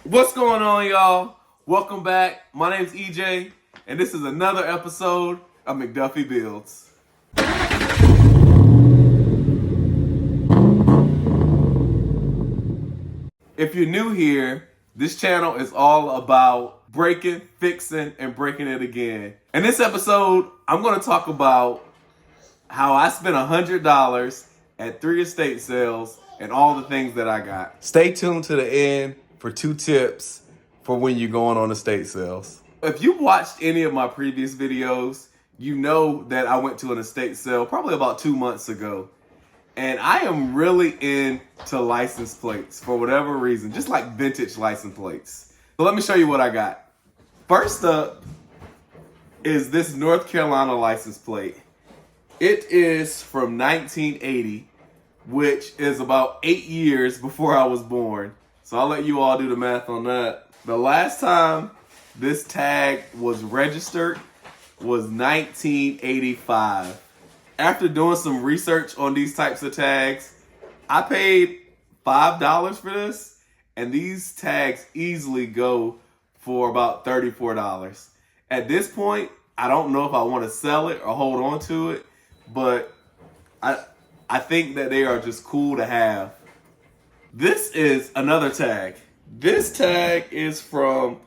What's going on, y'all? Welcome back. My name's EJ, and this is another episode of McDuffie Builds. If you're new here, this channel is all about breaking, fixing, and breaking it again. In this episode, I'm going to talk about how I spent $100 at 3 estate sales and all the things that I got. Stay tuned to the end for 2 tips for when you're going on estate sales. If you've watched any of my previous videos, you know that I went to an estate sale probably about 2 months ago. And I am really into license plates for whatever reason, just like vintage license plates. So let me show you what I got. First up is this North Carolina license plate. It is from 1980, which is about 8 years before I was born. So I'll let you all do the math on that. The last time this tag was registered was 1985. After doing some research on these types of tags, I paid $5 for this, and these tags easily go for about $34. At this point, I don't know if I want to sell it or hold on to it, but I think that they are just cool to have. This is another tag. This tag is from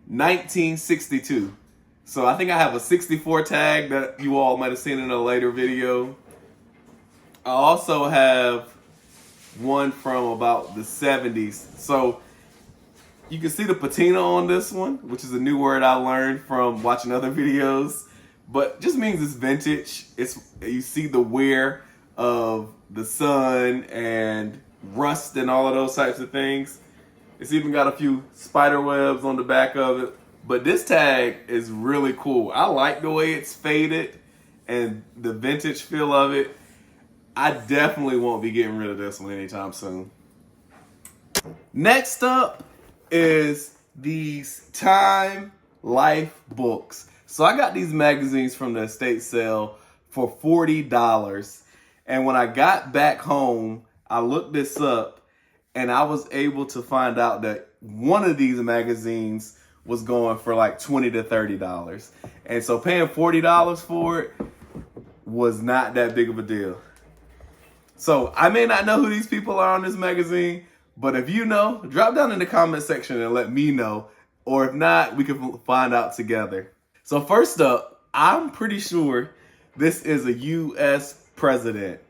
1962. So I think I have a 64 tag that you all might have seen in a later video. I also have one from about the 70s. So you can see the patina on this one, which is a new word I learned from watching other videos. But just means it's vintage. You see the wear of the sun and rust and all of those types of things. It's even got a few spider webs on the back of it. But this tag is really cool. I like the way it's faded and the vintage feel of it. I definitely won't be getting rid of this one anytime soon. Next up is these Time Life books. So I got these magazines from the estate sale for $40. And when I got back home, I looked this up and I was able to find out that one of these magazines was going for like $20 to $30. And so paying $40 for it was not that big of a deal. So I may not know who these people are on this magazine, but if you know, drop down in the comment section and let me know. Or if not, we can find out together. So first up, I'm pretty sure this is a U.S. president.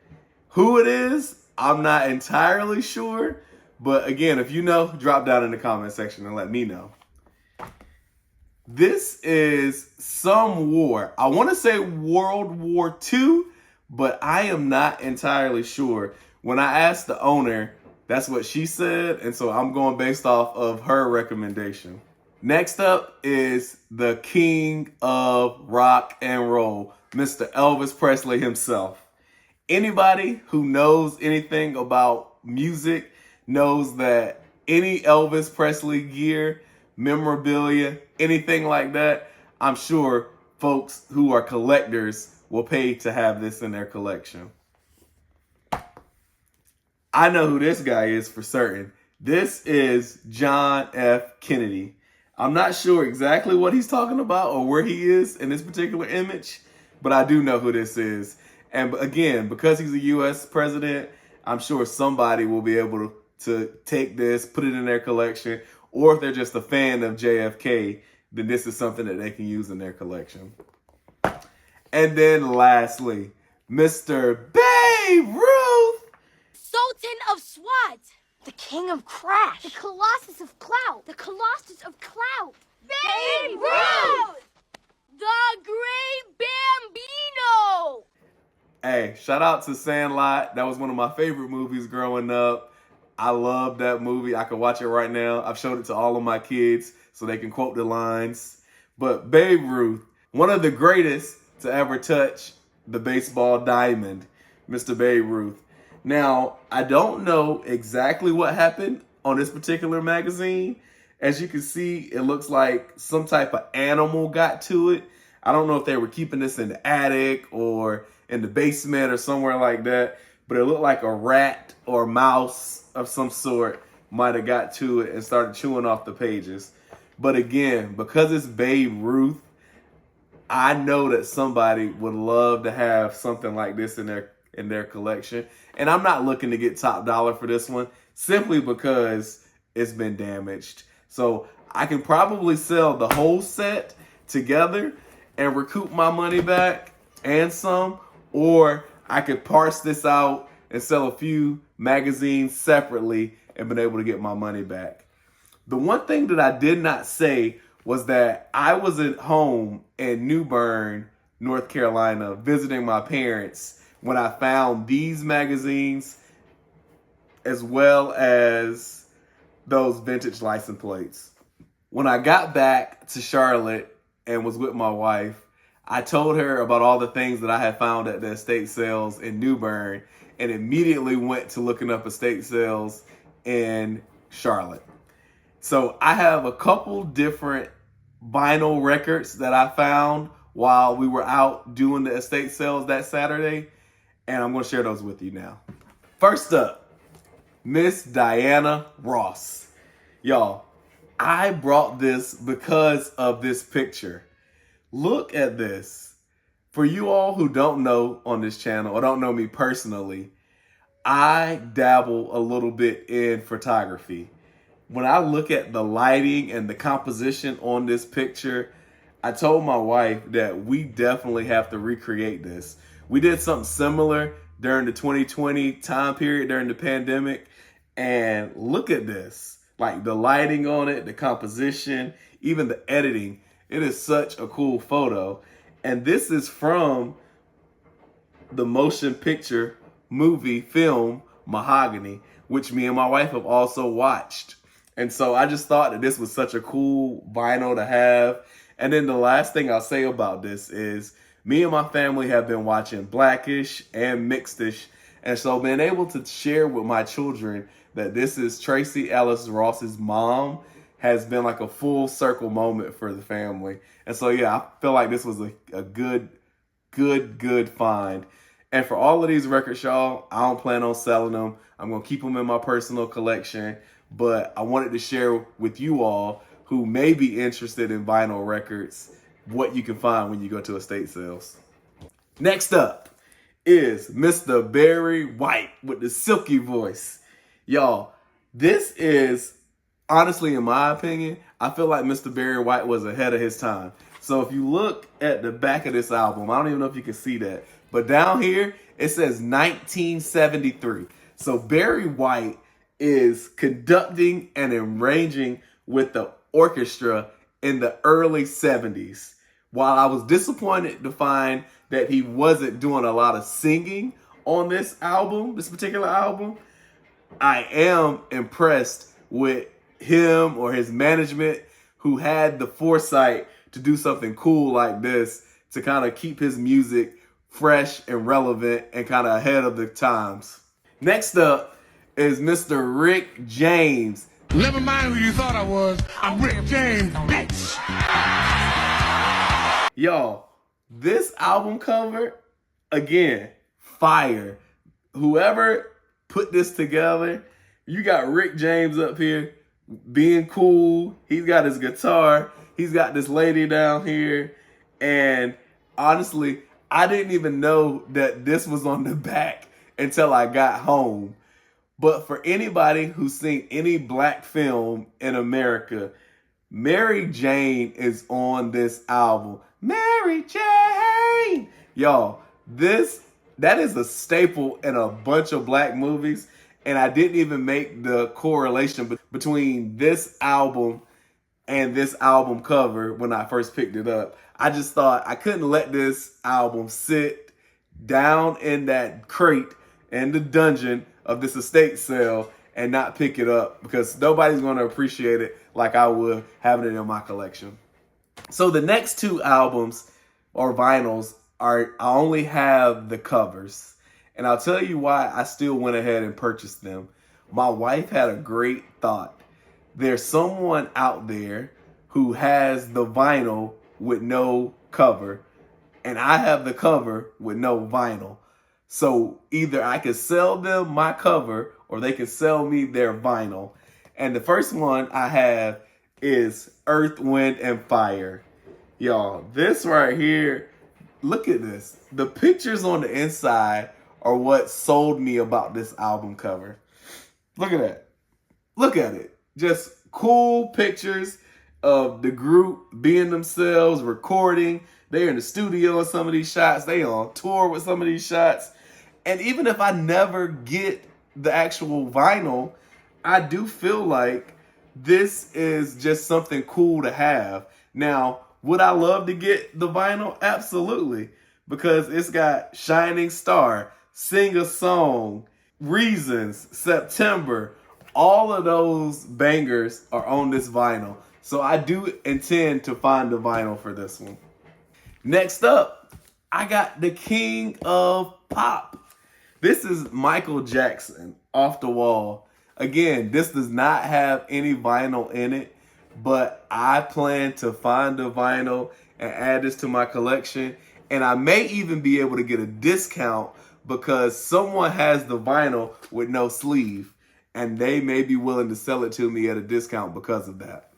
Who it is, I'm not entirely sure. But again, if you know, drop down in the comment section and let me know. This is some war. I want to say World War II, but I am not entirely sure. When I asked the owner, that's what she said, and so I'm going based off of her recommendation. Next up is the king of rock and roll, Mr. Elvis Presley himself. Anybody who knows anything about music knows that any Elvis Presley gear, memorabilia, anything like that, I'm sure folks who are collectors will pay to have this in their collection. I know who this guy is for certain. This is John F. Kennedy. I'm not sure exactly what he's talking about or where he is in this particular image, but I do know who this is. And again, because he's a U.S. president, I'm sure somebody will be able to take this, put it in their collection, or if they're just a fan of JFK, then this is something that they can use in their collection. And then lastly, Mr. Babe Ruth. Sultan of Swat. The King of Crash. The Colossus of Clout. The Colossus of Clout. Babe Ruth! The Great Bambino! Hey, shout out to Sandlot. That was one of my favorite movies growing up. I love that movie. I can watch it right now. I've showed it to all of my kids so they can quote the lines. But Babe Ruth, one of the greatest to ever touch the baseball diamond, Mr. Babe Ruth. Now, I don't know exactly what happened on this particular magazine. As you can see, it looks like some type of animal got to it. I don't know if they were keeping this in the attic or in the basement or somewhere like that, but it looked like a rat or mouse of some sort might have got to it and started chewing off the pages. But again, because it's Babe Ruth, I know that somebody would love to have something like this in their collection. And I'm not looking to get top dollar for this one simply because it's been damaged. So I can probably sell the whole set together and recoup my money back and some, or I could parse this out and sell a few magazines separately and been able to get my money back. The one thing that I did not say was that I was at home in New Bern, North Carolina, visiting my parents when I found these magazines as well as those vintage license plates. When I got back to Charlotte and was with my wife, I told her about all the things that I had found at the estate sales in New Bern and immediately went to looking up estate sales in Charlotte. So I have a couple different vinyl records that I found while we were out doing the estate sales that Saturday, and I'm going to share those with you now. First up, Miss Diana Ross. Y'all, I brought this because of this picture. Look at this. For you all who don't know on this channel or don't know me personally, I dabble a little bit in photography. When I look at the lighting and the composition on this picture, I told my wife that we definitely have to recreate this. We did something similar during the 2020 time period during the pandemic, and look at this. Like the lighting on it, the composition, even the editing. It is such a cool photo. And this is from the motion picture movie film Mahogany, which me and my wife have also watched. And so I just thought that this was such a cool vinyl to have. And then the last thing I'll say about this is me and my family have been watching Blackish and Mixedish. And so being able to share with my children that this is Tracy Ellis Ross's mom has been like a full circle moment for the family. And so, yeah, I feel like this was a good find. And for all of these records, y'all, I don't plan on selling them. I'm going to keep them in my personal collection. But I wanted to share with you all who may be interested in vinyl records what you can find when you go to estate sales. Next up is Mr. Barry White with the silky voice. Y'all, this is, honestly, in my opinion, I feel like Mr. Barry White was ahead of his time. So if you look at the back of this album, I don't even know if you can see that, but down here, it says 1973. So Barry White is conducting and arranging with the orchestra in the early 70s. While I was disappointed to find that he wasn't doing a lot of singing on this album, this particular album, I am impressed with him or his management who had the foresight to do something cool like this to kind of keep his music fresh and relevant and kind of ahead of the times. Next up is Mr. Rick James. Never mind who you thought I was. I'm Rick James, bitch. Y'all, this album cover, again, fire. Whoever put this together, you got Rick James up here being cool. He's got his guitar. He's got this lady down here. And honestly, I didn't even know that this was on the back until I got home. But for anybody who's seen any black film in America, Mary Jane is on this album. Mary Jane! Y'all, that is a staple in a bunch of black movies. And I didn't even make the correlation between this album and this album cover when I first picked it up. I just thought I couldn't let this album sit down in that crate in the dungeon of this estate sale and not pick it up because nobody's going to appreciate it like I would having it in my collection. So the next two albums or vinyls I only have the covers. And I'll tell you why I still went ahead and purchased them. My wife had a great thought. There's someone out there who has the vinyl with no cover, and I have the cover with no vinyl. So either I could sell them my cover or they could sell me their vinyl. And the first one I have is Earth, Wind, and Fire. Y'all, this right here, look at this. The pictures on the inside are what sold me about this album cover. Look at that. Look at it. Just cool pictures of the group being themselves, recording. They're in the studio in some of these shots. They on tour with some of these shots. And even if I never get the actual vinyl, I do feel like this is just something cool to have. Now, would I love to get the vinyl? Absolutely. Because it's got Shining Star, Sing a Song, Reasons, September. All of those bangers are on this vinyl. So I do intend to find the vinyl for this one. Next up, I got the King of Pop. This is Michael Jackson, Off the Wall. Again, this does not have any vinyl in it, but I plan to find the vinyl and add this to my collection. And I may even be able to get a discount because someone has the vinyl with no sleeve, and they may be willing to sell it to me at a discount because of that.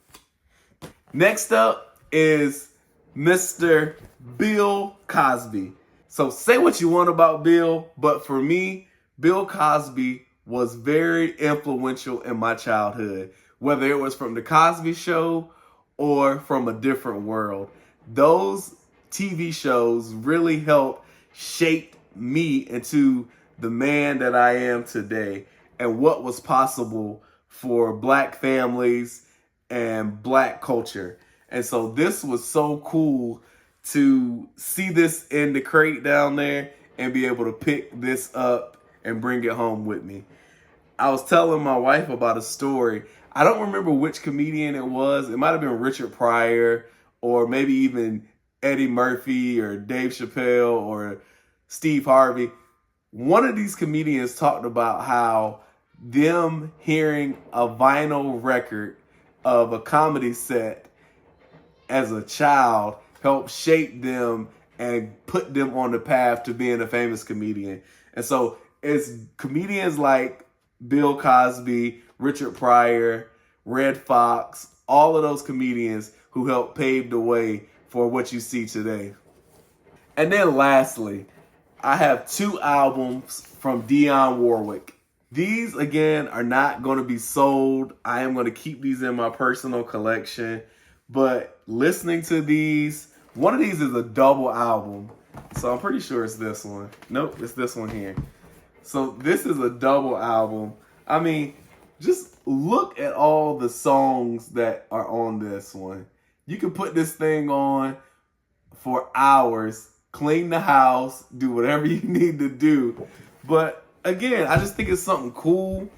Next up is Mr. Bill Cosby. So say what you want about Bill, but for me, Bill Cosby was very influential in my childhood, whether it was from The Cosby Show or from A Different World. Those TV shows really helped shape me into the man that I am today and what was possible for Black families and Black culture. And so this was so cool to see this in the crate down there and be able to pick this up and bring it home with me. I was telling my wife about a story. I don't remember which comedian it was. It might have been Richard Pryor or maybe even Eddie Murphy or Dave Chappelle or Steve Harvey. One of these comedians talked about how them hearing a vinyl record of a comedy set as a child helped shape them and put them on the path to being a famous comedian. And so it's comedians like Bill Cosby, Richard Pryor, Red Fox, all of those comedians who helped pave the way for what you see today. And then lastly, I have 2 albums from Dionne Warwick. These, again, are not going to be sold. I am going to keep these in my personal collection. But listening to these, one of these is a double album. So I'm pretty sure it's this one. Nope, it's this one here. So this is a double album. I mean, just look at all the songs that are on this one. You can put this thing on for hours, clean the house, do whatever you need to do. But again, I just think it's something cool.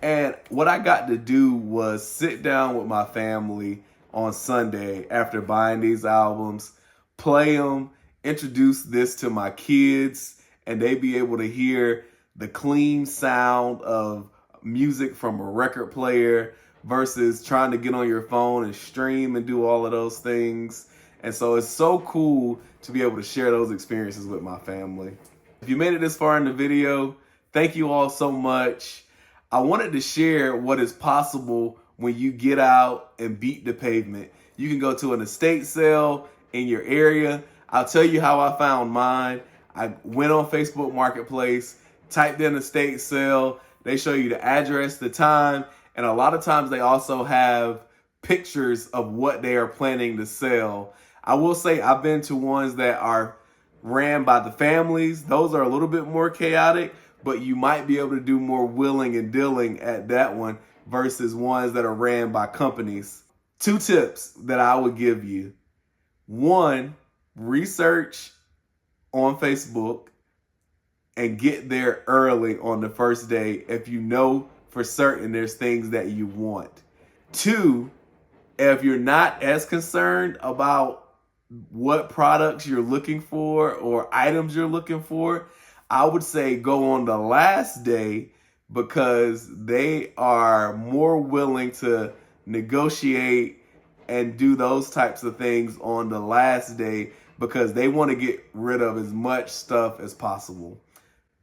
And what I got to do was sit down with my family on Sunday after buying these albums, play them, introduce this to my kids, and they be able to hear the clean sound of music from a record player versus trying to get on your phone and stream and do all of those things. And so it's so cool to be able to share those experiences with my family. If you made it this far in the video, thank you all so much. I wanted to share what is possible when you get out and beat the pavement. You can go to an estate sale in your area. I'll tell you how I found mine. I went on Facebook Marketplace, typed in estate sale. They show you the address, the time, and a lot of times they also have pictures of what they are planning to sell. I will say I've been to ones that are ran by the families. Those are a little bit more chaotic, but you might be able to do more willing and dealing at that one versus ones that are ran by companies. 2 tips that I would give you. 1, research on Facebook and get there early on the first day if you know for certain there's things that you want. 2, if you're not as concerned about what products you're looking for or items you're looking for, I would say go on the last day because they are more willing to negotiate and do those types of things on the last day because they want to get rid of as much stuff as possible.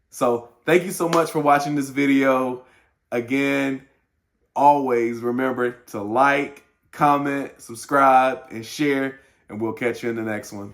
So thank you so much for watching this video. Again, always remember to like, comment, subscribe, and share, and we'll catch you in the next one.